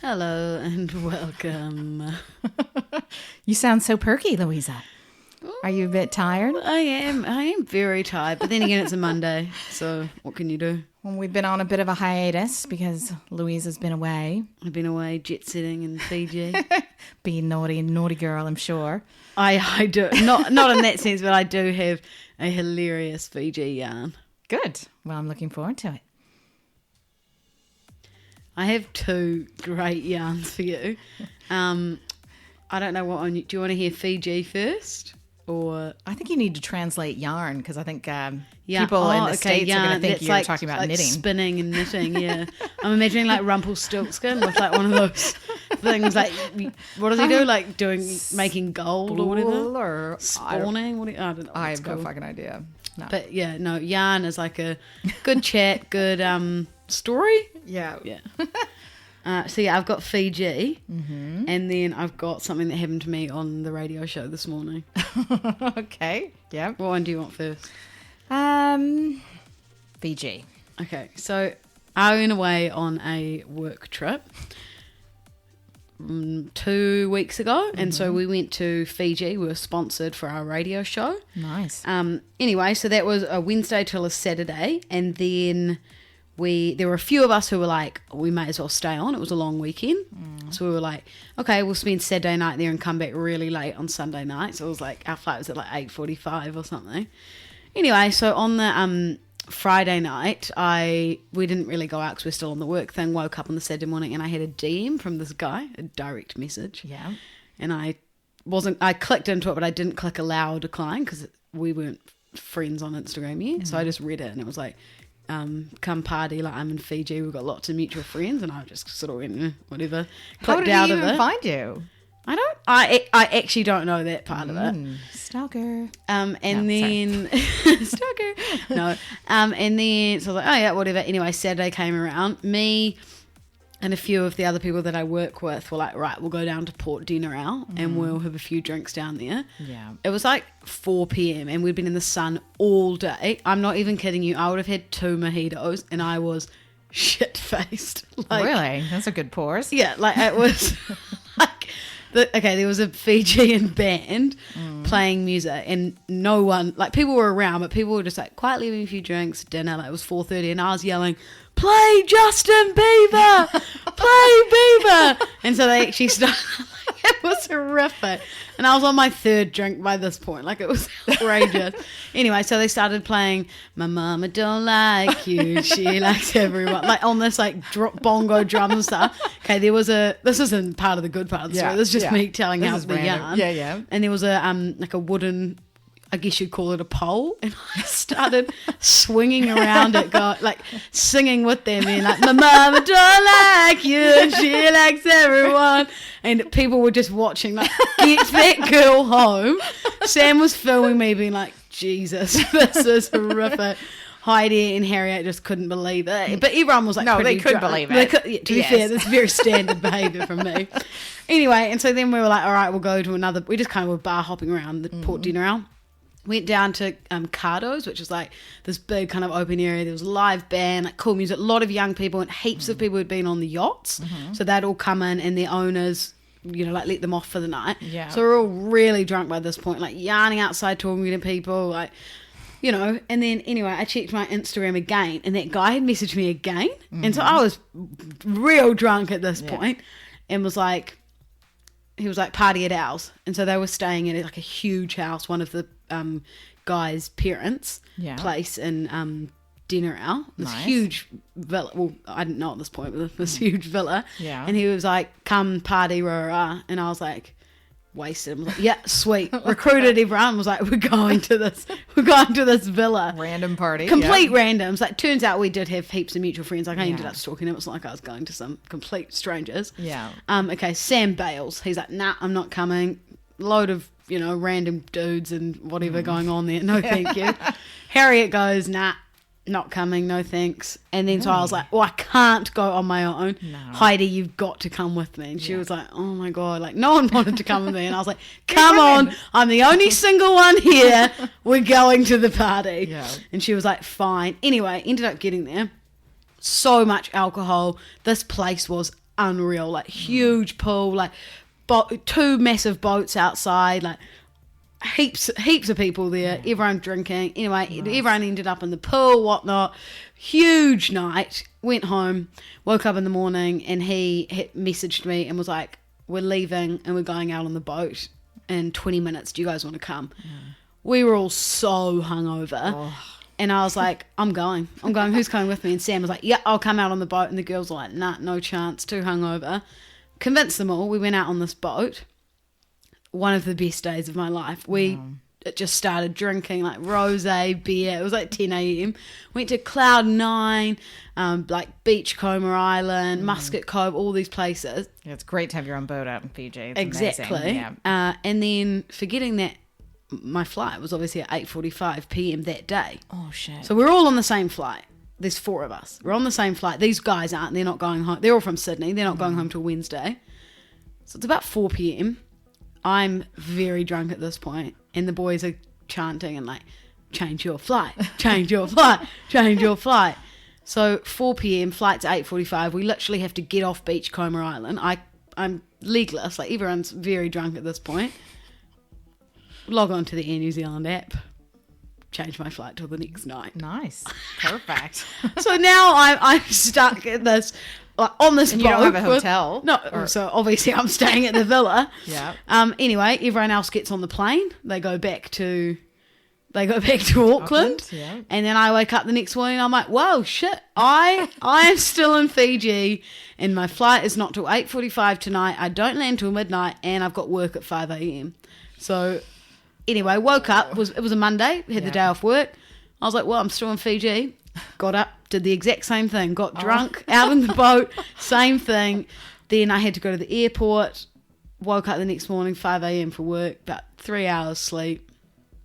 Hello and welcome. You sound so perky, Louisa. Are you a bit tired? I am very tired, but then again it's a Monday, so what can you do? Well, we've been on a bit of a hiatus because Louisa's been away. I've been away jet-setting in Fiji. Being naughty girl, I'm sure. I do, not in that sense, but I do have a hilarious Fiji yarn. Good. Well, I'm looking forward to it. I have two great yarns for you. I don't know what one. Do you want to hear Fiji first? Or I think you need to translate yarn because I think people yarn. in the States are going to think you're talking about knitting. Spinning and knitting, yeah. I'm imagining like Rumpelstiltskin with like one of those things like, what does he do? Like making gold or whatever? Or Spawning? I don't know. I have no fucking idea. No. But yeah, no, yarn is like a good chat, good story. Yeah. So yeah, I've got Fiji, and then I've got something that happened to me on the radio show this morning. Okay. Yeah. What one do you want first? Fiji. Okay, so I went away on a work trip 2 weeks ago, and so we went to Fiji. We were sponsored for our radio show. Nice. Anyway, so that was a Wednesday till a Saturday, and then there were a few of us who were like, we may as well stay on. It was a long weekend. So we were like, okay, we'll spend Saturday night there and come back really late on Sunday night. So it was like, our flight was at like 8:45 or something. Anyway, so on the Friday night, we didn't really go out because we're still on the work thing. Woke up on the Saturday morning and I had a DM from this guy, a direct message. Yeah. And I clicked into it, but I didn't click allow or decline because we weren't friends on Instagram yet. So I just read it and it was like, come party, like I'm in Fiji, we've got lots of mutual friends, and I just sort of went, whatever. How did he even find you? I actually don't know that part of it. Stalker. And then stalker. No. And then so I was like, oh yeah, whatever. Anyway, Saturday came around. Me and a few of the other people that I work with were like, right, we'll go down to Port Dinnerau and we'll have a few drinks down there. Yeah. It was like 4 p.m. and we'd been in the sun all day. I'm not even kidding you. I would have had 2 mojitos and I was shit-faced. Like, really? That's a good pause. Yeah, like it was like... there was a Fijian band playing music and no one, like people were around, but people were just like quietly having a few drinks, dinner, like it was 4:30 and I was yelling, play Justin Bieber, play Bieber. And so they actually started, it was horrific. And I was on my 3rd drink by this point, like it was outrageous. Anyway, so they started playing My Mama Don't Like You, She Likes Everyone, like on this like bongo drum and stuff. Okay, this isn't part of the good part of the story, this is just me telling out the yarn. Yeah. And there was a like a wooden, I guess you'd call it a pole, and I started swinging around it, like singing with them, and like, my mama don't like you, she likes everyone, and people were just watching, like, get that girl home. Sam was filming me, being like, Jesus, this is horrific. Heidi and Harriet just couldn't believe it, but everyone was like, no, they could believe it. To be fair, that's very standard behaviour from me. Anyway, and so then we were like, all right, we'll go to another. We just kind of were bar hopping around the Port Dinnerau. Went down to Cardo's, which is like this big kind of open area. There was a live band, like cool music, a lot of young people and heaps of people who'd been on the yachts. So they'd all come in and their owners, like let them off for the night. Yeah. So we're all really drunk by this point, like yarning outside, talking to people, like, and then anyway, I checked my Instagram again and that guy had messaged me again. And so I was real drunk at this point and was like, he was like, party at ours. And so they were staying in like a huge house, one of the guy's parents' place in Dinnerau. This huge villa. Well, I didn't know at this point, but this huge villa. Yeah. And he was like, come party, rah, rah. And I was like, wasted. I was like, yeah, sweet. Recruited everyone. Was like, we're going to this villa. Random party. Complete randoms. Like, turns out we did have heaps of mutual friends. Like, I ended up stalking him. It's not like I was going to some complete strangers. Yeah. Okay, Sam bails. He's like, nah, I'm not coming. Load of, random dudes and whatever going on there. No, thank you. Harriet goes, nah, not coming, no thanks. And then so I was like, I can't go on my own. No. Heidi, you've got to come with me. And she was like, oh my God, like no one wanted to come with me. And I was like, come on, I'm the only single one here. We're going to the party. Yeah. And she was like, fine. Anyway, ended up getting there. So much alcohol. This place was unreal. Like huge pool, like 2 massive boats outside, like heaps of people there, everyone drinking. Anyway, everyone ended up in the pool, whatnot. Huge night. Went home, woke up in the morning, and he messaged me and was like, we're leaving and we're going out on the boat in 20 minutes. Do you guys want to come? We were all so hungover. And I was like, I'm going. Who's coming with me? And Sam was like, yeah, I'll come out on the boat. And the girls were like, nah, no chance, too hungover. Convinced them all. We went out on this boat. One of the best days of my life. We just started drinking like rosé, beer. It was like 10 a.m. Went to Cloud 9, like Beachcomber Island, Muscat Cove, all these places. Yeah, it's great to have your own boat out in Fiji. It's exactly. amazing. Yeah. And then forgetting that my flight was obviously at 8:45 p.m. that day. Oh, shit. So we're all on the same flight. There's 4 of us. We're on the same flight. These guys aren't. They're not going home. They're all from Sydney. They're not going home till Wednesday. So it's about 4 p.m. I'm very drunk at this point, and the boys are chanting and like, change your flight, change your flight, change your flight. So 4 p.m, flight's 8:45. We literally have to get off Beachcomber Island. I'm legless, like everyone's very drunk at this point. Log on to the Air New Zealand app, change my flight till the next night. Nice. Perfect. So now I'm stuck in this, like, on this boat. You don't have a hotel? So obviously I'm staying at the villa. Yeah. Anyway, everyone else gets on the plane. They go back to Auckland. Yeah. And then I wake up the next morning and I'm like, whoa, shit, I am still in Fiji and my flight is not till 8:45 tonight. I don't land till midnight and I've got work at 5 a.m. So anyway, woke up, it was a Monday, had the day off work. I was like, well, I'm still in Fiji. Got up, did the exact same thing, got drunk, out in the boat, same thing. Then I had to go to the airport, woke up the next morning, 5 a.m. for work, about 3 hours sleep.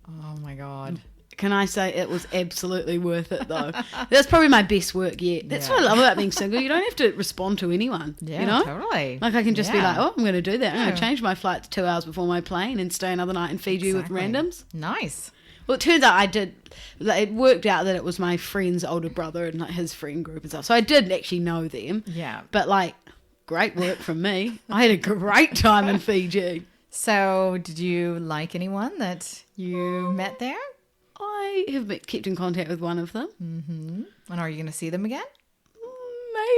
Oh my God. Can I say it was absolutely worth it though? That's probably my best work yet. That's what I love about being single. You don't have to respond to anyone. Yeah, you know? totally. Like I can just be like, oh, I'm going to do that. I'm going Yeah. to change my flight to 2 hours before my plane and stay another night in Fiji with randoms. Nice. Well, it turns out I did. It worked out that it was my friend's older brother and like his friend group and stuff. So I did actually know them. Yeah. But like, great work from me. I had a great time in Fiji. So did you like anyone that you met there? I have kept in contact with one of them. Mm-hmm. And are you going to see them again?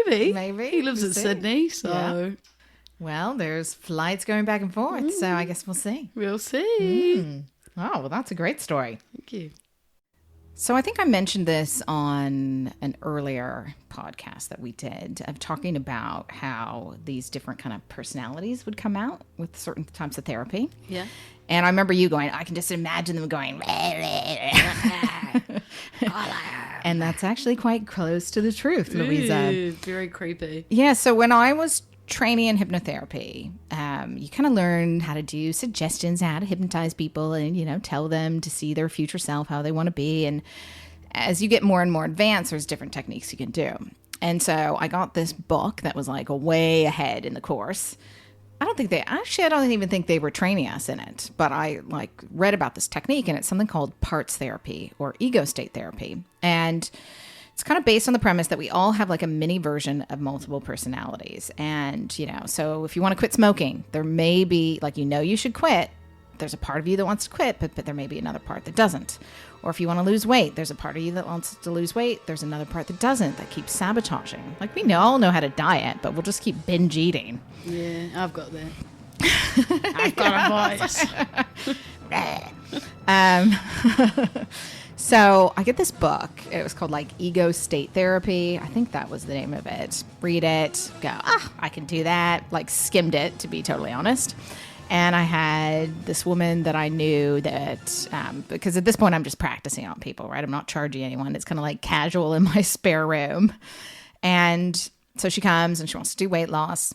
Maybe. He lives in Sydney, so... Yeah. Well, there's flights going back and forth, so I guess we'll see. We'll see. Oh, well, that's a great story. Thank you. So I think I mentioned this on an earlier podcast that we did of talking about how these different kind of personalities would come out with certain types of therapy. Yeah. And I remember you going, I can just imagine them going, and that's actually quite close to the truth, Louisa. Ooh, very creepy. Yeah, so when I was training in hypnotherapy, you kind of learn how to do suggestions, how to hypnotize people and, you know, tell them to see their future self, how they want to be. And as you get more and more advanced, there's different techniques you can do. And so I got this book that was like way ahead in the course. I don't even think they were training us in it, but I like read about this technique, and it's something called parts therapy or ego state therapy. And it's kind of based on the premise that we all have like a mini version of multiple personalities. And, you know, so if you want to quit smoking, there may be like, you know, you should quit. There's a part of you that wants to quit, but there may be another part that doesn't. Or if you want to lose weight, there's a part of you that wants to lose weight. There's another part that doesn't, that keeps sabotaging. Like we all know how to diet, but we'll just keep binge eating. Yeah, I've got that. I've got a voice. So I get this book. It was called like Ego State Therapy. I think that was the name of it. Read it. Go, I can do that. Like skimmed it, to be totally honest. And I had this woman that I knew that, because at this point I'm just practicing on people, right? I'm not charging anyone. It's kind of like casual in my spare room. And so she comes and she wants to do weight loss.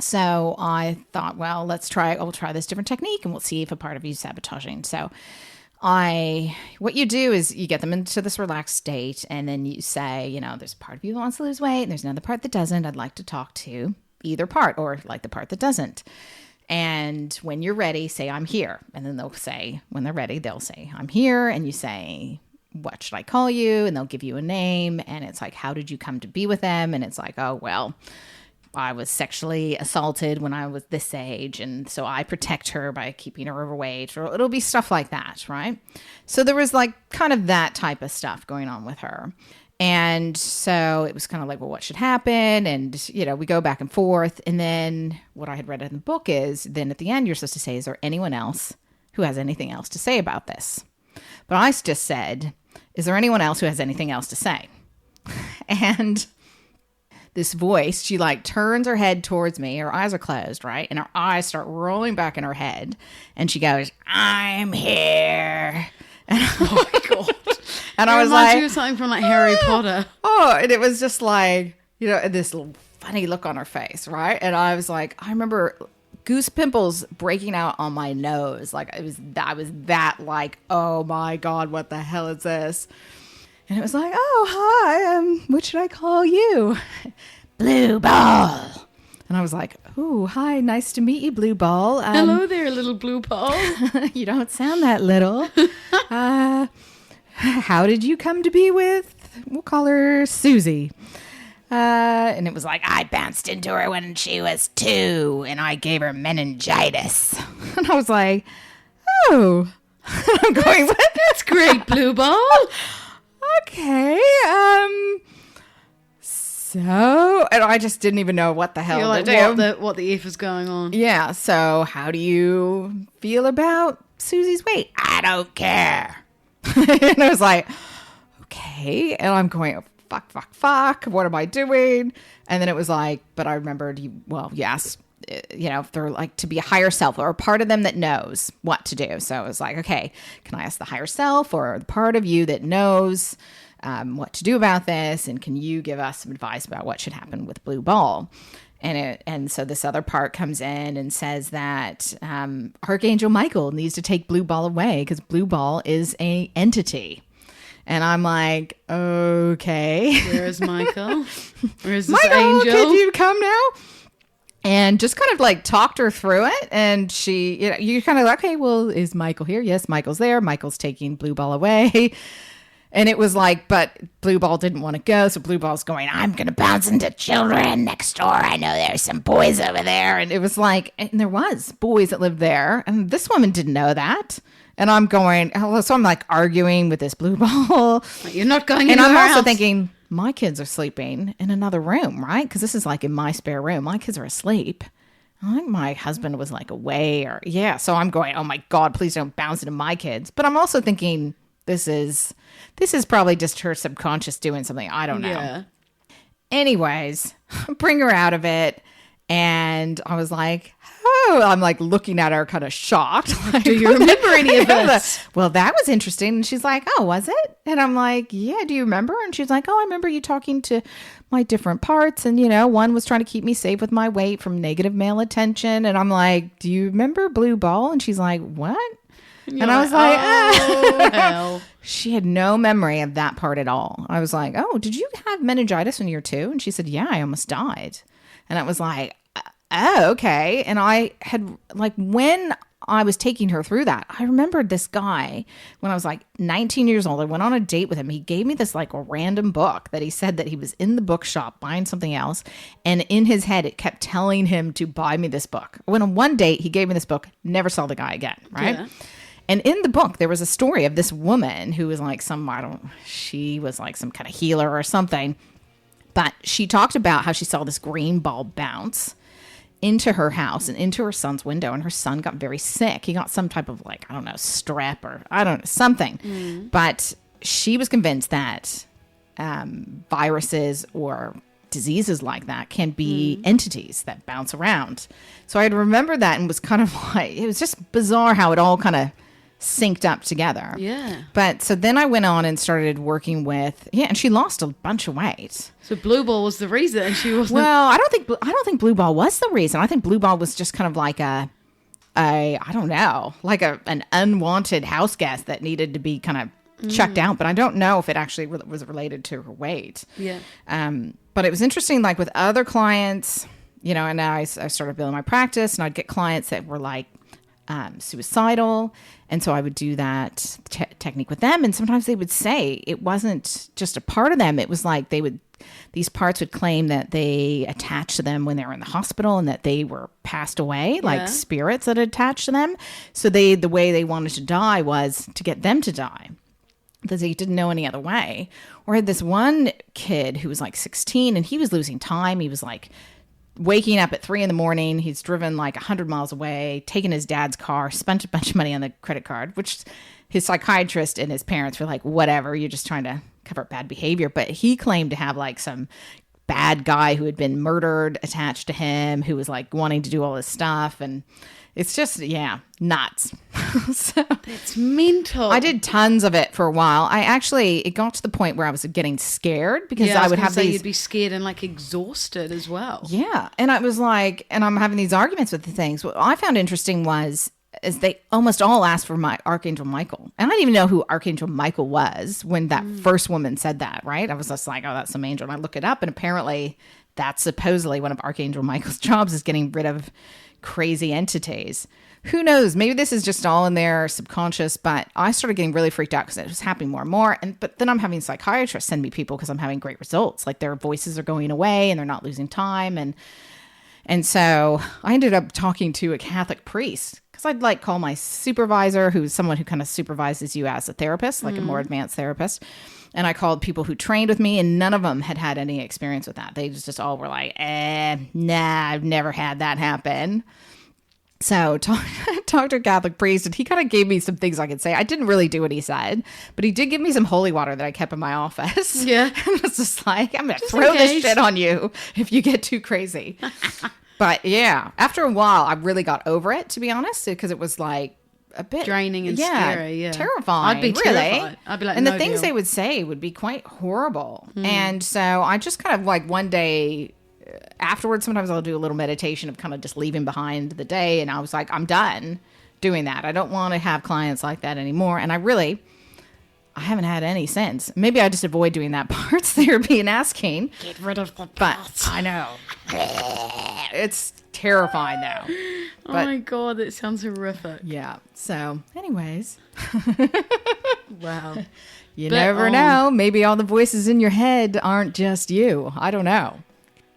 So I thought, well, we'll try this different technique and we'll see if a part of you is sabotaging. So what you do is you get them into this relaxed state, and then you say, you know, there's a part of you that wants to lose weight and there's another part that doesn't. I'd like to talk to either part, or like the part that doesn't. And when you're ready, say, I'm here. And then they'll say, when they're ready, they'll say, I'm here. And you say, what should I call you? And they'll give you a name. And it's like, how did you come to be with them? And it's like, oh, well, I was sexually assaulted when I was this age, and so I protect her by keeping her overweight, or it'll be stuff like that, right? So there was like kind of that type of stuff going on with her. And so it was kind of like, well, what should happen? And, you know, we go back and forth. And then what I had read in the book is then at the end, you're supposed to say, is there anyone else who has anything else to say about this? But I just said, is there anyone else who has anything else to say? And this voice, she like turns her head towards me. Her eyes are closed, right? And her eyes start rolling back in her head. And she goes, I'm here. And oh my God. And I was like, you of something from like Harry Potter. Oh, and it was just like, you know, this little funny look on her face, right? And I was like, I remember goose pimples breaking out on my nose. Like I was that like, oh my God, what the hell is this? And it was like, oh, hi, what should I call you? Blue Ball. And I was like, oh, hi, nice to meet you, Blue Ball. Hello there, little Blue Ball. You don't sound that little. How did you come to be with, we'll call her Susie. And it was like, I bounced into her when she was 2 and I gave her meningitis. And I was like, oh. I'm going, what? That's great, Blue Ball. Okay. So, and I just didn't even know what the hell You're like, to do. what the F is going on? Yeah. So how do you feel about Susie's weight? I don't care. And I was like, okay. And I'm going, oh, fuck. What am I doing? And then it was like, but I remembered, yes, you know, if they're like to be a higher self or a part of them that knows what to do. So it was like, okay, can I ask the higher self or the part of you that knows what to do about this? And can you give us some advice about what should happen with Blue Ball? And so this other part comes in and says that Archangel Michael needs to take Blue Ball away because Blue Ball is an entity. And I'm like, okay. Where is Michael? Where is this Michael, angel? could you come now? And just kind of like talked her through it. And she, you know, you kind of like, okay, well, is Michael here? Yes, Michael's there. Michael's taking Blue Ball away. And it was like, but Blue Ball didn't want to go. So Blue Ball's going, I'm going to bounce into children next door. I know there's some boys over there. And it was like, and there was boys that lived there. And this woman didn't know that. And I'm going, so I'm like arguing with this Blue Ball. You're not going And I'm also else. thinking, my kids are sleeping in another room, right? Because this is like in my spare room. My kids are asleep. I think my husband was like away or, yeah. So I'm going, oh my God, please don't bounce into my kids. But I'm also thinking, this is probably just her subconscious doing something. I don't know. Yeah. Anyways, bring her out of it. And I was like, oh, I'm like looking at her kind of shocked. Like, Do you remember any of this? Well, that was interesting. And she's like, oh, was it? And I'm like, yeah, do you remember? And she's like, oh, I remember you talking to my different parts. And, you know, one was trying to keep me safe with my weight from negative male attention. And I'm like, do you remember Blue Ball? And she's like, what? And I was like, oh, hell. She had no memory of that part at all. I was like, oh, did you have meningitis when you were 2? And she said, yeah, I almost died. And I was like, oh, okay. And I had, like, when I was taking her through that, I remembered this guy when I was like 19 years old. I went on a date with him. He gave me this like a random book that he said that he was in the bookshop buying something else. And in his head, it kept telling him to buy me this book. I went on one date, he gave me this book, never saw the guy again, right? Yeah. And in the book, there was a story of this woman who was like she was like some kind of healer or something. But she talked about how she saw this green ball bounce into her house and into her son's window. And her son got very sick. He got some type of like, I don't know, strep or I don't know, something. Mm. But she was convinced that viruses or diseases like that can be entities that bounce around. So I'd remember that and was kind of like, it was just bizarre how it all kind of synced up together. Yeah. But so then I went on and started working with, and she lost a bunch of weight. So Blue Ball was the reason, and she wasn't. Well, I don't think Blue Ball was the reason. I think Blue Ball was just kind of like I don't know, like an unwanted house guest that needed to be kind of checked out. But I don't know if it actually was related to her weight. Yeah. But it was interesting, like with other clients, you know, and now I started building my practice, and I'd get clients that were like suicidal. And so I would do that technique with them. And sometimes they would say it wasn't just a part of them. It was like they would these parts would claim that they attached to them when they were in the hospital and that they were passed away, like spirits that attached to them. So the way they wanted to die was to get them to die, because they didn't know any other way. Or had this one kid who was like 16 and he was losing time. He was like waking up at 3 a.m. He's driven like 100 miles away, taken his dad's car, spent a bunch of money on the credit card, which his psychiatrist and his parents were like, whatever, you're just trying to cover up bad behavior. But he claimed to have like some bad guy who had been murdered attached to him, who was like wanting to do all this stuff. And it's just, nuts. So, that's mental. I did tons of it for a while. It got to the point where I was getting scared because I would have these. You'd be scared and like exhausted as well. Yeah. And I was like, and I'm having these arguments with the things. What I found interesting is they almost all asked for my Archangel Michael. And I didn't even know who Archangel Michael was when that first woman said that, right? I was just like, oh, that's some angel. And I look it up, and apparently that's supposedly one of Archangel Michael's jobs, is getting rid of crazy entities. Who knows? Maybe this is just all in their subconscious, but I started getting really freaked out because it was happening more and more. But then I'm having psychiatrists send me people because I'm having great results. Like their voices are going away and they're not losing time. And so I ended up talking to a Catholic priest, because I'd like call my supervisor, who's someone who kind of supervises you as a therapist, like a more advanced therapist. And I called people who trained with me, and none of them had any experience with that. They just all were like, nah, I've never had that happen. So talked to a Catholic priest, and he kind of gave me some things I could say. I didn't really do what he said, but he did give me some holy water that I kept in my office. Yeah. And I was just like, I'm going to throw this shit on you if you get too crazy. But yeah, after a while, I really got over it, to be honest, because it was like a bit draining and scary. Yeah. Terrifying. I'd be terrified. I'd be like, and no the things deal. they would say would be quite horrible. And so I just kind of like one day afterwards, sometimes I'll do a little meditation of kind of just leaving behind the day. And I was like, I'm done doing that. I don't want to have clients like that anymore. And I haven't had any since. Maybe I just avoid doing that parts therapy and asking. Get rid of the parts. But I know. It's terrifying though. Oh my God, that sounds horrific. Yeah. So anyways. Wow. You never know. Maybe all the voices in your head aren't just you. I don't know.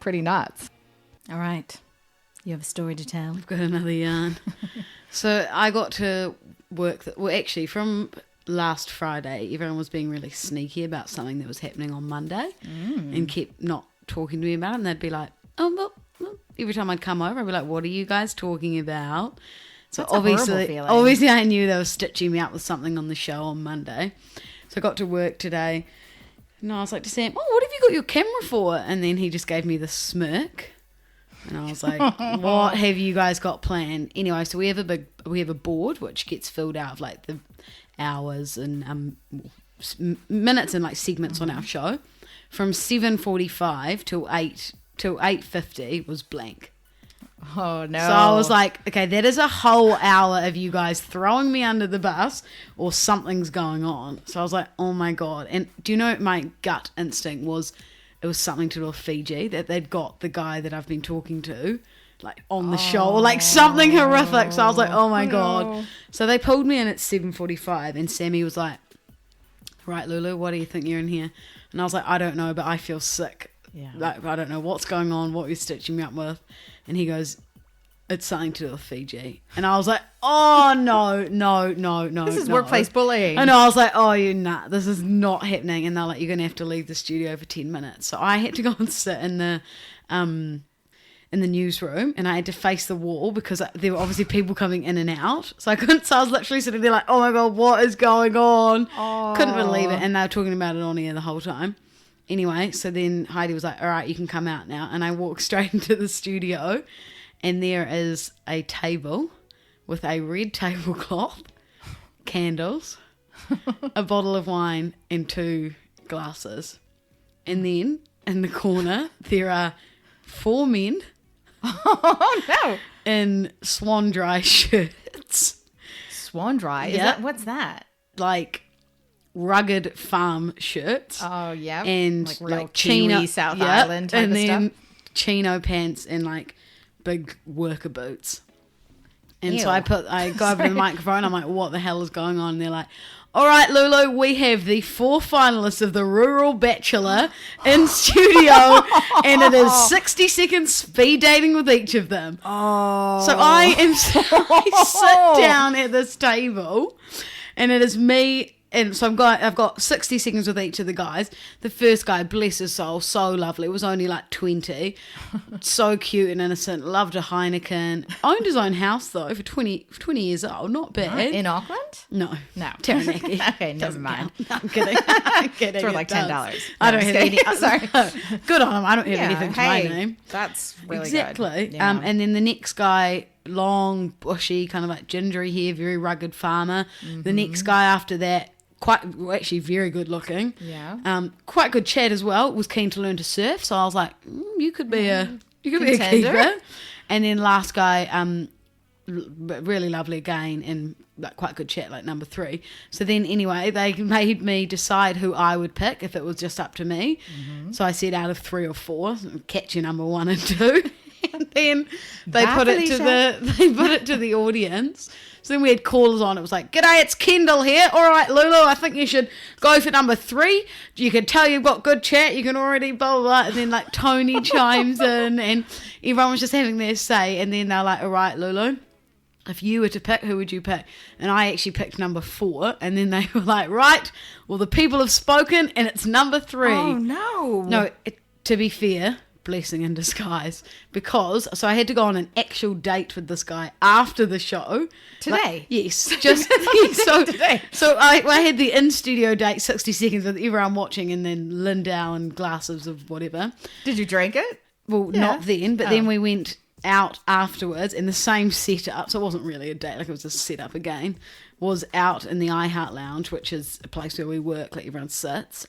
Pretty nuts. All right. You have a story to tell? I've got another yarn. So I got to work, actually from last Friday, everyone was being really sneaky about something that was happening on Monday and kept not talking to me about it. And they'd be like, oh, well, every time I'd come over, I'd be like, what are you guys talking about? So That's a horrible feeling. Obviously I knew they were stitching me up with something on the show on Monday. So I got to work today and I was like to Sam, oh, what have you got your camera for? And then he just gave me the smirk. And I was like, what have you guys got planned? Anyway, so we have a board which gets filled out of like the hours and minutes and like segments on our show. From 7:45 till 8:50 was blank. Oh no. So I was like, okay, that is a whole hour of you guys throwing me under the bus or something's going on. So I was like, oh my God. And do you know my gut instinct was it was something to do with Fiji, that they'd got the guy that I've been talking to like on the show or like something horrific. So I was like, oh my God. So they pulled me in at 7:45 and Sammy was like, right, Lulu, what do you think you're in here? And I was like, I don't know, but I feel sick. Yeah. Like, I don't know what's going on, what you're stitching me up with. And he goes, it's something to do with Fiji. And I was like, oh, no. This is workplace bullying. I know. I was like, oh, you're not. This is not happening. And they're like, you're going to have to leave the studio for 10 minutes. So I had to go and sit in the newsroom and I had to face the wall because there were obviously people coming in and out. So I was literally sitting there like, oh my God, what is going on? Oh. Couldn't believe it. And they were talking about it on air the whole time. Anyway, so then Heidi was like, all right, you can come out now. And I walked straight into the studio and there is a table with a red tablecloth, candles, a bottle of wine and 2 glasses. And then in the corner, there are 4 men. Oh, no. In swan dry shirts. Swan dry? Yeah. What's that? Like rugged farm shirts. Oh, yeah. And like real chino, Kiwi, South Island type and of then stuff. chino pants and like big worker boots. And Ew. so I go over to the microphone. I'm like, what the hell is going on? And they're like, All right, Lulu, we have the 4 finalists of the Rural Bachelor in studio, and it is 60 seconds speed dating with each of them. Oh. So I sit down at this table, and it is me. And so I've got 60 seconds with each of the guys. The first guy, bless his soul, so lovely. Was only like 20. So cute and innocent. Loved a Heineken. Owned his own house, though, for 20 years old. Not bad. In Auckland? No. Taranaki. Okay, never mind. No, I'm kidding. I'm kidding. It's worth like $10. I don't have any. Sorry. Good on him. I don't have anything to my name. That's really exactly. good. Yeah. And then the next guy, long, bushy, kind of like gingery hair, very rugged farmer. Mm-hmm. The next guy after that, actually very good looking. Yeah. Quite good chat as well. Was keen to learn to surf, so I was like, you could be a keeper. And then last guy, really lovely again, and like quite good chat, like number 3. So then anyway, they made me decide who I would pick if it was just up to me. Mm-hmm. So I said out of 3 or 4, catch your number 1 and 2. And then they put it to the audience. So then we had callers on. It was like, "G'day, it's Kendall here. All right, Lulu, I think you should go for number 3. You can tell you've got good chat. You can already blah, blah, blah." And then like Tony chimes in, and everyone was just having their say. And then they're like, "All right, Lulu, if you were to pick, who would you pick?" And I actually picked number 4. And then they were like, "Right, well, the people have spoken, and it's number 3. Oh, no. No, to be fair, blessing in disguise, because so I had to go on an actual date with this guy after the show today. Yes, just today. So I had the in studio date, 60 seconds with everyone watching, and then Lindau and glasses of whatever. Did you drink it? Well, not then, but then we went out afterwards in the same setup, so it wasn't really a date, like it was a setup again. Was out in the iHeart Lounge, which is a place where we work, like everyone sits,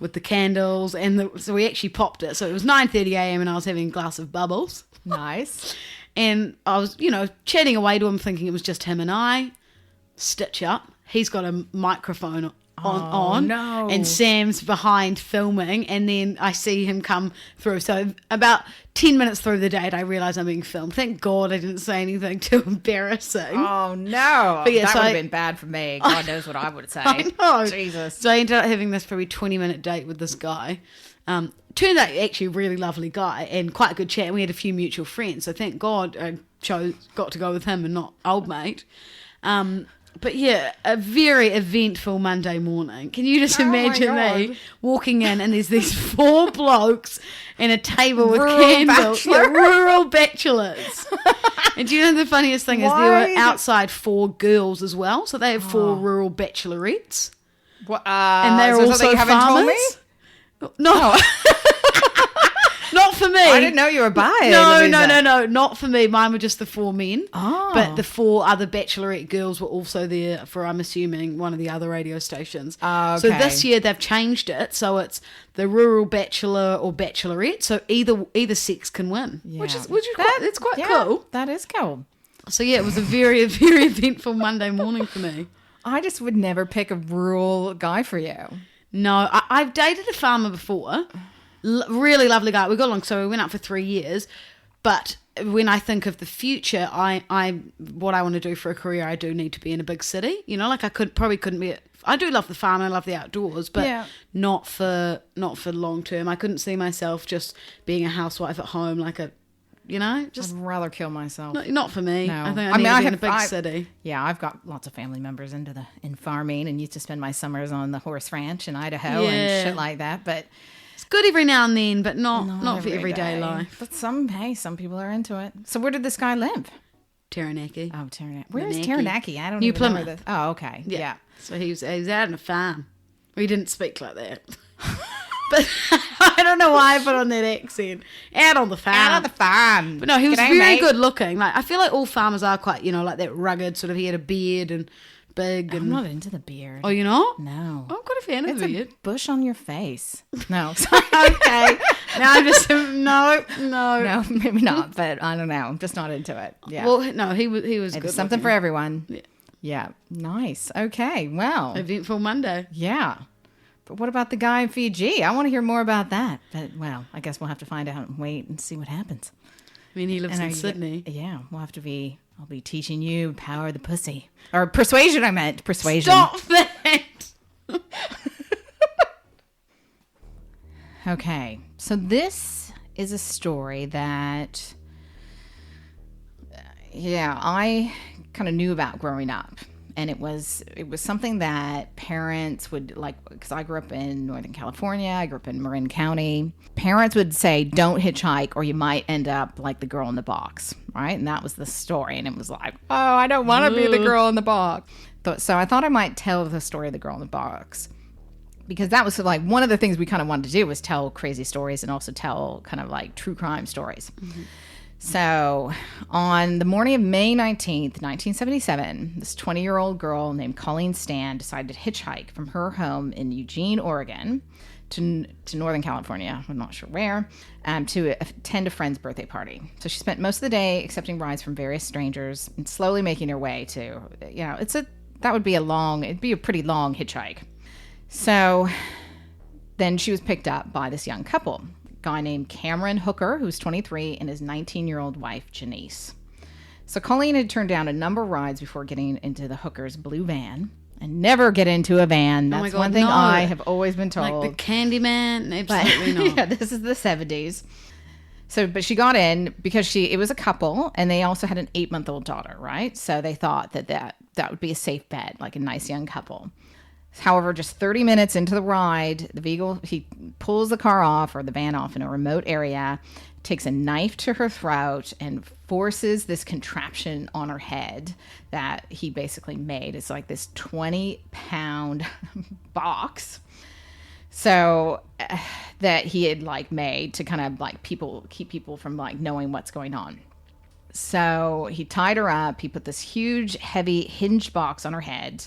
with the candles, and so we actually popped it. So it was 9:30 a.m. and I was having a glass of bubbles. Nice. And I was, chatting away to him, thinking it was just him and I. Stitch up. He's got a microphone on. No. And Sam's behind filming, and then I see him come through. So about 10 minutes through the date, I realise I'm being filmed. Thank God I didn't say anything too embarrassing. Oh, no. But yeah, that so would have been bad for me. God knows what I would say. I know. Jesus. So I ended up having this probably 20-minute date with this guy. Turned out actually a really lovely guy and quite a good chat. And we had a few mutual friends. So thank God I got to go with him and not old mate. But yeah, a very eventful Monday morning. Can you just imagine me walking in and there's these 4 blokes and a table with candles. Yeah, rural bachelors. And do you know the funniest thing is there were outside 4 girls as well. So they have 4 rural bachelorettes. What, and they're also you haven't farmers. Told me? No. Not for me. I didn't know you were bi. No, not for me. Mine were just the 4 men. Oh. But the 4 other bachelorette girls were also there for, I'm assuming, one of the other radio stations. Oh, okay. So this year they've changed it. So it's the rural bachelor or bachelorette. So either sex can win. Yeah. Which is quite cool. That is cool. So yeah, it was a very, very eventful Monday morning for me. I just would never pick a rural guy for you. No, I've dated a farmer before. Really lovely guy. We got along, so we went out for 3 years. But when I think of the future, what I want to do for a career, I do need to be in a big city. Like I couldn't be. I do love the farm and I love the outdoors, but not for long term. I couldn't see myself just being a housewife at home, like a, just. I'd rather kill myself. Not for me. No. I think I need to be in a big city. Yeah, I've got lots of family members in farming and used to spend my summers on the horse ranch in Idaho and shit like that, but. It's good every now and then, but not for everyday life. But some people are into it. So where did this guy live? Taranaki. Oh, Taranaki. Where is Taranaki? I don't New even Plymouth. know. Oh, okay. Yeah. So he was out on a farm. We didn't speak like that. But I don't know why I put on that accent. Out on the farm. Out on the farm. But no, he was very good looking. Like I feel like all farmers are quite, like that rugged sort of. He had a beard and big. And I'm not into the beard. Oh, you're not? No. I'm quite a fan of the beard. It's a bush on your face. No. Okay. Now I'm just no. No, maybe not. But I don't know. I'm just not into it. Yeah. Well, no, he was good. Something for everyone. Yeah. Yeah. Nice. Okay. Well. Eventful Monday. Yeah. But what about the guy in Fiji? I want to hear more about that. But I guess we'll have to find out and wait and see what happens. I mean, he lives in Sydney. Yeah. We'll have to be. I'll be teaching you power of the pussy. Or persuasion, I meant. Persuasion. Stop that. Okay. So this is a story that, I kind of knew about growing up. And it was something that parents would like, because I grew up in Northern California. I grew up in Marin County. Parents would say, don't hitchhike or you might end up like the girl in the box, right? And that was the story. And it was like, oh, I don't want to be the girl in the box. So I thought I might tell the story of the girl in the box, because that was like one of the things we kind of wanted to do was tell crazy stories and also tell kind of like true crime stories. Mm-hmm. So on the morning of May 19th, 1977, this 20-year-old girl named Caroline Stan decided to hitchhike from her home in Eugene, Oregon to Northern California, I'm not sure where, to attend a friend's birthday party. So she spent most of the day accepting rides from various strangers and slowly making her way to, it'd be a pretty long hitchhike. So then she was picked up by this young couple, guy named Cameron Hooker, who's 23, and his 19-year-old wife, Janice. So Colleen had turned down a number of rides before getting into the Hooker's blue van. And never get into a van. That's one thing I have always been told. Like the Candyman? Absolutely not. Yeah, this is the 70s. So, but she got in because it was a couple, and they also had an 8-month-old daughter, right? So they thought that would be a safe bet, like a nice young couple. However, just 30 minutes into the ride, he pulls the car off or the van off in a remote area, takes a knife to her throat, and forces this contraption on her head that he basically made. It's like this 20-pound box. So that he had like made to kind of like keep people from like knowing what's going on. So he tied her up. He put this huge, heavy hinged box on her head.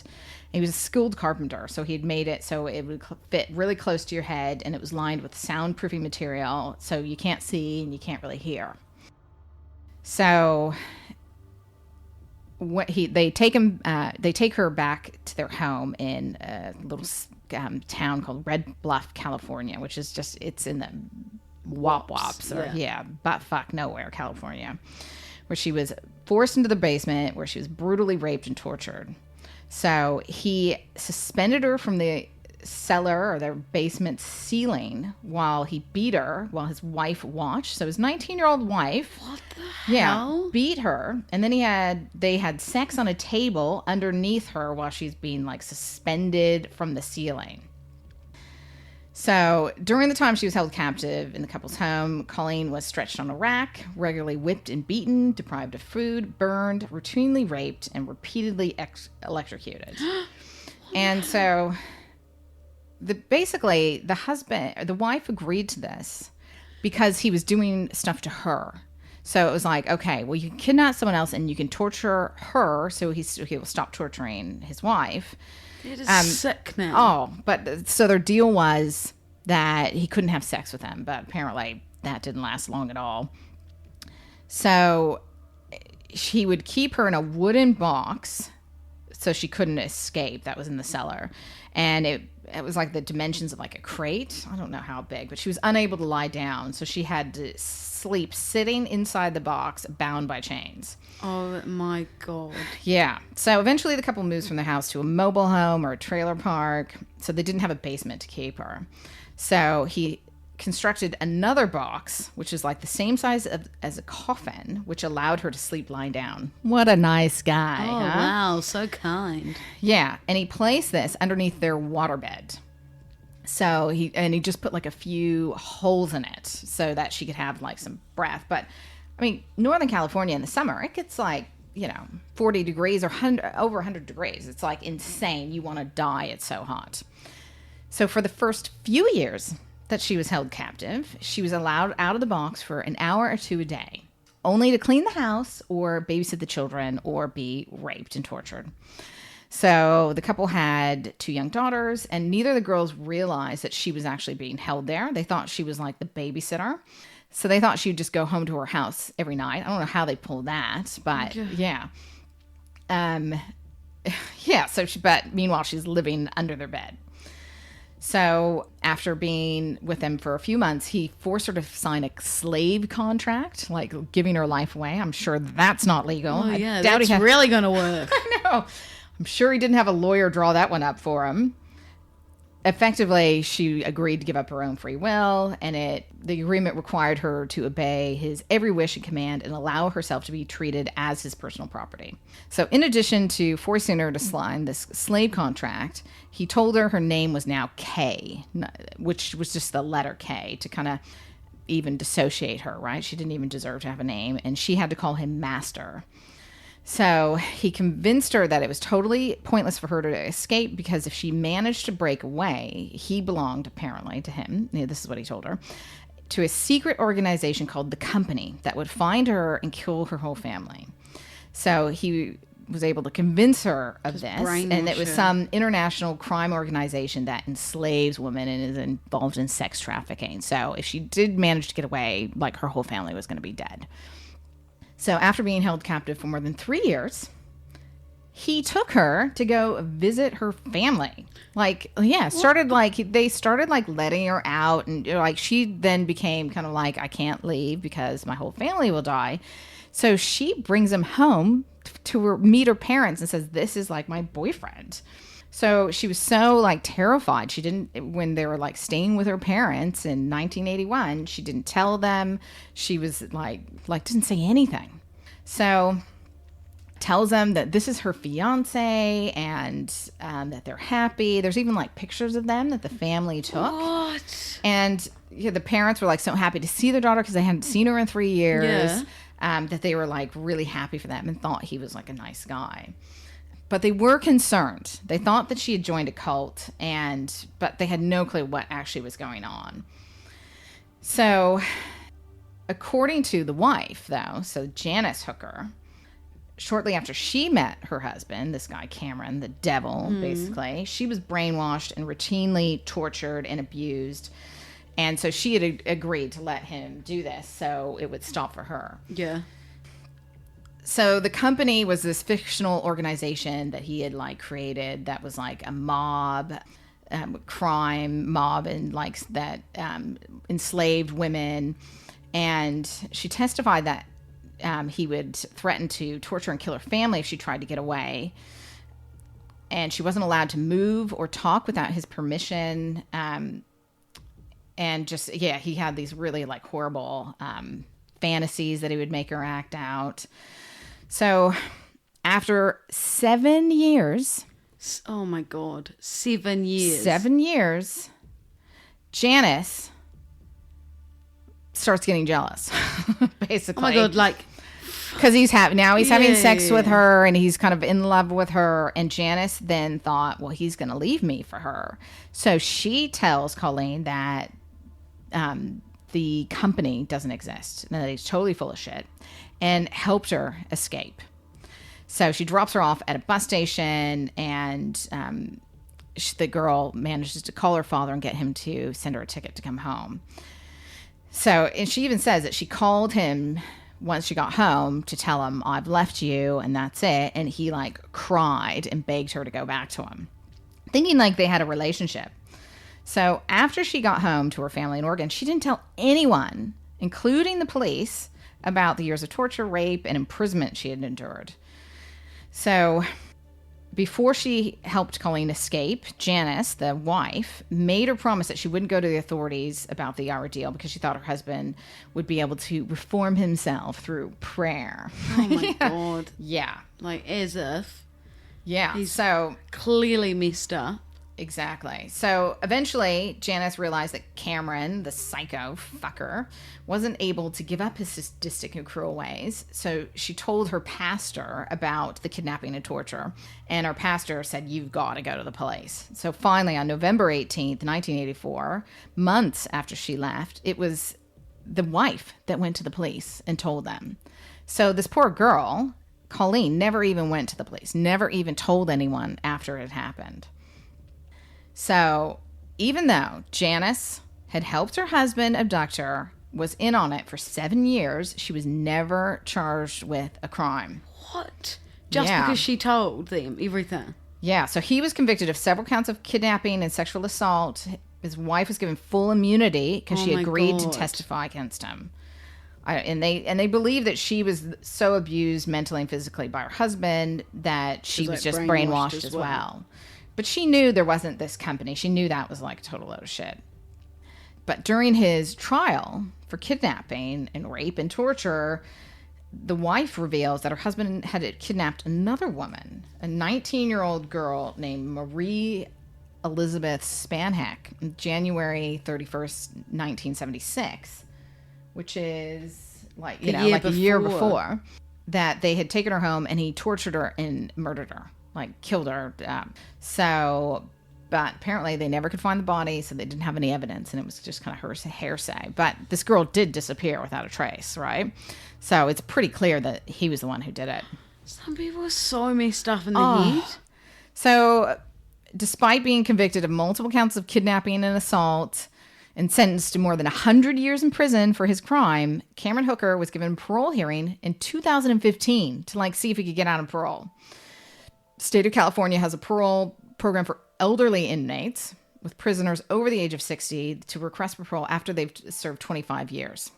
He was a skilled carpenter, so he had made it so it would fit really close to your head, and it was lined with soundproofing material, so you can't see and you can't really hear. So they take her back to their home in a little town called Red Bluff, California, which is it's in the Wops, buttfuck nowhere, California, where she was forced into the basement, where she was brutally raped and tortured. So he suspended her from the cellar or their basement ceiling while he beat her while his wife watched. So his 19-year-old wife, what the hell? Beat her, and then they had sex on a table underneath her while she's being like suspended from the ceiling. So during the time she was held captive in the couple's home, Colleen was stretched on a rack, regularly whipped and beaten, deprived of food, burned, routinely raped, and repeatedly electrocuted. And so the wife agreed to this because he was doing stuff to her. So it was like, okay, well, you can kidnap someone else and you can torture her so he will stop torturing his wife. It is sick now. Oh, but so their deal was that he couldn't have sex with them, but apparently that didn't last long at all. So he would keep her in a wooden box so she couldn't escape. That was in the cellar. And it was like the dimensions of like a crate. I don't know how big, but she was unable to lie down. So she had to sleep sitting inside the box, bound by chains. Oh my God. Yeah. So eventually the couple moves from the house to a mobile home or a trailer park. So they didn't have a basement to keep her. So he constructed another box, which is like the same size as a coffin, which allowed her to sleep lying down. What a nice guy. Oh, huh? Wow. So kind. Yeah. And he placed this underneath their waterbed. So he just put like a few holes in it so that she could have like some breath. But I mean, Northern California in the summer, it gets like, 40 degrees or over 100 degrees. It's like insane. You want to die. It's so hot. So for the first few years that she was held captive, she was allowed out of the box for an hour or two a day, only to clean the house or babysit the children or be raped and tortured. So the couple had 2 young daughters, and neither of the girls realized that she was actually being held there. They thought she was like the babysitter. So they thought she'd just go home to her house every night. I don't know how they pulled that, but yeah. But meanwhile, she's living under their bed. So after being with them for a few months, he forced her to sign a slave contract, like giving her life away. I'm sure that's not legal. Oh, yeah, that's really going to work. I know. I'm sure he didn't have a lawyer draw that one up for him. effectively, she agreed to give up her own free will, and the agreement required her to obey his every wish and command and allow herself to be treated as his personal property. So in addition to forcing her to sign this slave contract, he told her name was now K, which was just the letter K to kind of even dissociate her, right? She didn't even deserve to have a name, and she had to call him master. So he convinced her that it was totally pointless for her to escape because if she managed to break away, he belonged apparently to him. This is what he told her, to a secret organization called the Company that would find her and kill her whole family. So he was able to convince her of this, and it was some international crime organization that enslaves women and is involved in sex trafficking. So if she did manage to get away, like her whole family was going to be dead. So after being held captive for more than 3 years, he took her to go visit her family. They started letting her out, and like she then became kind of like, I can't leave because my whole family will die. So she brings him home to meet her parents and says, this is like my boyfriend. So she was so like terrified. She didn't, when they were like staying with her parents in 1981, she didn't tell them. She was like didn't say anything. So tells them that this is her fiance and that they're happy. There's even like pictures of them that the family took. What? And the parents were like so happy to see their daughter because they hadn't seen her in 3 years. That they were like really happy for them and thought he was like a nice guy. But they were concerned. They thought that she had joined a cult, but they had no clue what actually was going on. So, according to the wife, though, so Janice Hooker, shortly after she met her husband, this guy Cameron, the devil, basically, she was brainwashed and routinely tortured and abused. And so she had agreed to let him do this so it would stop for her. Yeah. So the Company was this fictional organization that he had like created that was like a mob, crime mob, and like that enslaved women. And she testified that he would threaten to torture and kill her family if she tried to get away. And she wasn't allowed to move or talk without his permission. And just, he had these really like horrible fantasies that he would make her act out. So after 7 years. Oh my God. 7 years. 7 years. Janice starts getting jealous, basically. Oh my God. Like. Because he's having sex with her and he's kind of in love with her. And Janice then thought, well, he's going to leave me for her. So she tells Colleen that the Company doesn't exist, and that he's totally full of shit, and helped her escape. So she drops her off at a bus station, and the girl manages to call her father and get him to send her a ticket to come home. So, and she even says that she called him once she got home to tell him, I've left you, and that's it. And he like cried and begged her to go back to him, thinking like they had a relationship. So after she got home to her family in Oregon, she didn't tell anyone, including the police, about the years of torture, rape, and imprisonment she had endured. So before she helped Colleen escape, Janice, the wife, made her promise that she wouldn't go to the authorities about the ordeal because she thought her husband would be able to reform himself through prayer. Oh my God. Yeah. Like as if. Yeah. He's so clearly messed up. Exactly. So eventually, Janice realized that Cameron, the psycho fucker, wasn't able to give up his sadistic and cruel ways. So she told her pastor about the kidnapping and torture. And her pastor said, you've got to go to the police. So finally, on November 18th, 1984, months after she left, it was the wife that went to the police and told them. So this poor girl, Colleen, never even went to the police, never even told anyone after it happened. So even though Janice had helped her husband abduct her, was in on it for 7 years, she was never charged with a crime. What? Just because she told them everything? Yeah, so he was convicted of several counts of kidnapping and sexual assault. His wife was given full immunity because she agreed to testify against him. And they believe that she was so abused mentally and physically by her husband that she was just brainwashed as well. But she knew there wasn't this company. She knew that was like a total load of shit. But during his trial for kidnapping and rape and torture, the wife reveals that her husband had kidnapped another woman, a 19-year-old girl named Marie Elizabeth Spanhack, on January 31st, 1976, which is like a year before, that they had taken her home and he tortured her and murdered her, like killed her. But apparently they never could find the body, so they didn't have any evidence, and it was just kind of hearsay. But this girl did disappear without a trace, right? So it's pretty clear that he was the one who did it. Some people are so messed up in the head. So despite being convicted of multiple counts of kidnapping and assault and sentenced to more than 100 years in prison for his crime, Cameron Hooker was given a parole hearing in 2015 to see if he could get out on parole. State of California has a parole program for elderly inmates with prisoners over the age of 60 to request parole after they've served 25 years.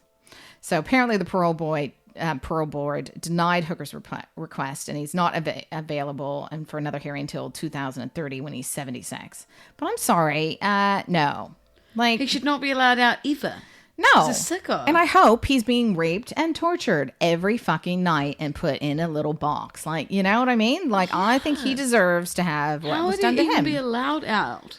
So apparently the parole board denied Hooker's request, and he's not available and for another hearing until 2030 when he's 76. But I'm sorry, no. He should not be allowed out either. No. He's a sicko. And I hope he's being raped and tortured every fucking night and put in a little box. You know what I mean? I think he deserves to have what was done to him. How would he even be allowed out?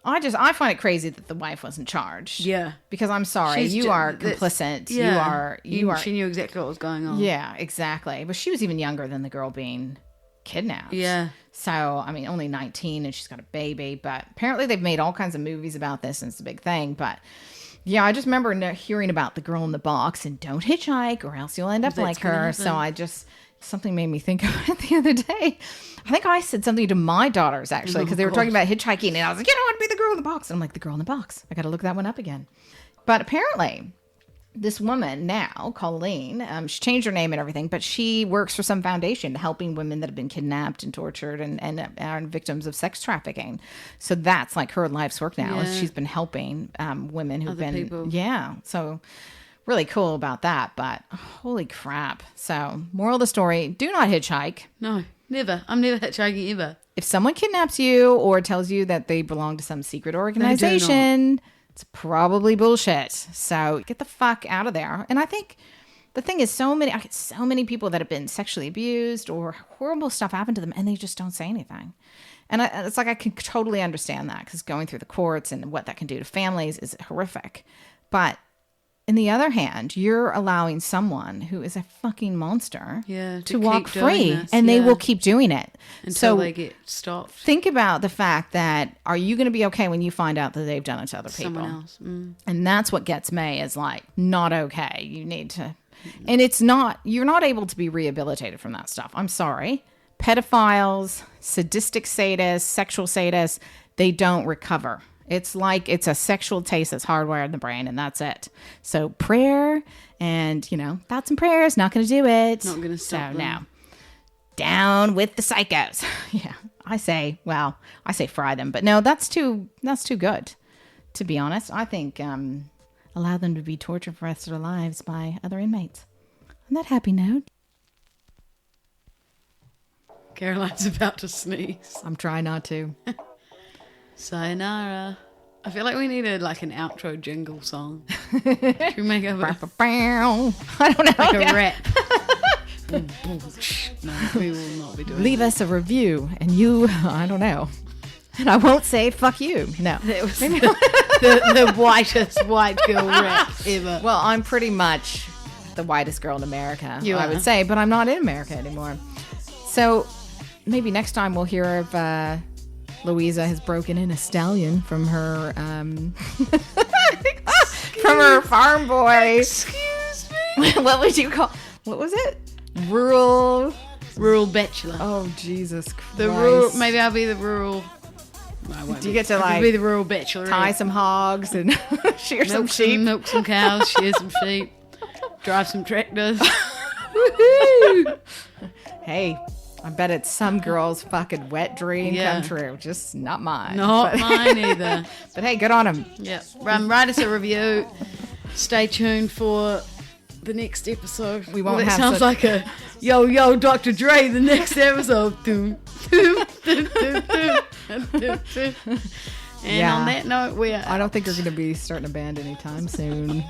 I find it crazy that the wife wasn't charged. Yeah. Because I'm sorry, you are complicit. Yeah. You are. She knew exactly what was going on. Yeah, exactly. But she was even younger than the girl being kidnapped. Yeah. So, only 19 and she's got a baby. But apparently they've made all kinds of movies about this and it's a big thing. But yeah, I just remember hearing about the girl in the box and don't hitchhike or else you'll end up like her. So something made me think of it the other day. I think I said something to my daughters actually because they were talking about hitchhiking and I was like, I want to be the girl in the box. And I'm like, the girl in the box. I got to look that one up again. But apparently this woman now, Caroline, she changed her name and everything, but she works for some foundation helping women that have been kidnapped and tortured and are victims of sex trafficking. So that's her life's work now. She's been helping women who've been people. Yeah. So really cool about that, but holy crap. So moral of the story, do not hitchhike. No, never. I'm never hitchhiking ever. If someone kidnaps you or tells you that they belong to some secret organization, it's probably bullshit. So get the fuck out of there. And I think the thing is I get so many people that have been sexually abused or horrible stuff happened to them and they just don't say anything. And it's I can totally understand that because going through the courts and what that can do to families is horrific. But on the other hand, you're allowing someone who is a fucking monster to walk free and they will keep doing it until they get stopped. Think about the fact that are you going to be okay when you find out that they've done it to other people? Someone else. And that's what gets me is not okay. You need to, and you're not able to be rehabilitated from that stuff. I'm sorry. Pedophiles, sadistic sadists, sexual sadists, they don't recover. It's it's a sexual taste that's hardwired in the brain, and that's it. So prayer and, thoughts and prayers, not going to do it. Not going to stop them. Now, down with the psychos. Yeah, I say fry them. But no, that's too good, to be honest. I think allow them to be tortured for the rest of their lives by other inmates. On that happy note. Caroline's about to sneeze. I'm trying not to. Sayonara. I feel like we needed an outro jingle song. Should we make up I don't know. A rap. No, we will not be doing Leave us a review and I don't know. And I won't say fuck you. No. That was the whitest white girl rap ever. Well, I'm pretty much the whitest girl in America, I would say, but I'm not in America anymore. So maybe next time we'll hear of Louisa has broken in a stallion from her from her farm boy. Excuse me. What was it? Rural bachelor. Oh, Jesus Christ. The rural. Maybe I'll be the rural. No, I won't. Do you get to be the rural bachelor? Tie some hogs and shear some sheep, milk some cows, shear some sheep, drive some tractors. Woohoo! Hey. I bet it's some girl's fucking wet dream come true. Just not mine. Not mine either. But hey, good on him. Yeah. Write us a review. Stay tuned for the next episode. We won't have sounds like a yo, Dr. Dre, the next episode. Doom. And on that note, I don't think you're going to be starting a band anytime soon.